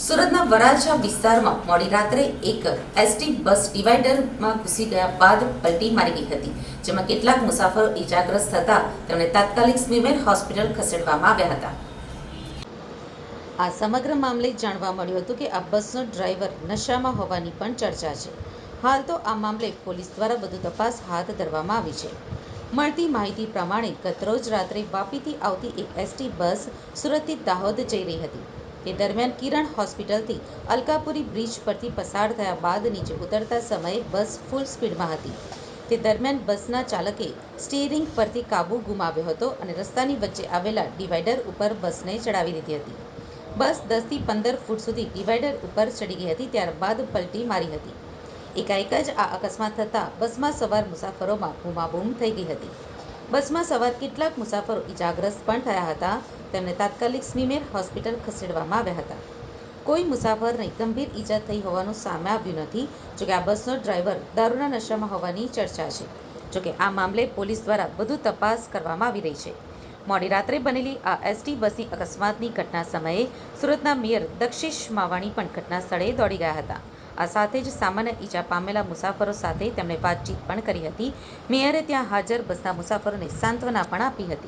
સુરતના વરાછા વિસ્તારમાં મોડી રાત્રે એક એસટી બસ ડિવાઈડરમાં ઘૂસી ગયા બાદ પલટી મારી ગઈ હતી, જેમાં કેટલાક મુસાફરો ઈજાગ્રસ્ત થતા તેમને તાત્કાલિક સ્મીમેર હોસ્પિટલ ખસેડવામાં આવ્યા હતા. આ સમગ્ર મામલે જાણવા મળ્યું હતું કે આ બસનો ડ્રાઈવર નશામાં હોવાની પણ ચર્ચા છે. હાલ તો આ મામલે પોલીસ દ્વારા વધુ તપાસ હાથ ધરવામાં આવી છે. મળતી માહિતી પ્રમાણે ગતરોજ રાત્રે વાપીથી આવતી એક એસટી બસ સુરતથી દાહોદ જઈ રહી હતી. તે દરમિયાન કિરણ હોસ્પિટલથી અલકાપુરી બ્રિજ પરથી પસાર થયા બાદ નીચે ઉતરતા સમયે બસ ફૂલ સ્પીડમાં હતી. તે દરમિયાન બસના ચાલકે સ્ટીયરિંગ પરથી કાબુ ગુમાવ્યો હતો અને રસ્તાની વચ્ચે આવેલા ડિવાઈડર ઉપર બસને ચડાવી દીધી હતી. બસ 10 થી 15 ફૂટ સુધી ડિવાઈડર ઉપર ચડી ગઈ હતી, ત્યારબાદ પલટી મારી હતી. એકાએક જ આ અકસ્માત થતાં બસમાં સવાર મુસાફરોમાં બૂમાબૂમ થઈ ગઈ હતી. બસમાં સવાર કેટલાક મુસાફરો ઈજાગ્રસ્ત પણ થયા હતા. તેમને તાત્કાલિક સ્મીમેર હોસ્પિટલ ખસેડવામાં આવ્યા હતા. કોઈ મુસાફરને ગંભીર ઈજા થઈ હોવાનું સામે આવ્યું નથી. જોકે આ બસનો ડ્રાઈવર દારૂના નશામાં હોવાની ચર્ચા છે. જોકે આ મામલે પોલીસ દ્વારા વધુ તપાસ કરવામાં આવી રહી છે. મોડી રાત્રે બનેલી આ એસટી બસની અકસ્માતની ઘટના સમયે સુરતના મેયર દક્ષિશ માવાણી પણ ઘટના સ્થળે દોડી ગયા હતા. આ સાથે જ સામાન્ય ઈજા પામેલા મુસાફરો સાથે તેમણે વાતચીત પણ કરી હતી. મેયરે ત્યાં હાજર બસના મુસાફરોને સાંત્વના પણ આપી હતી.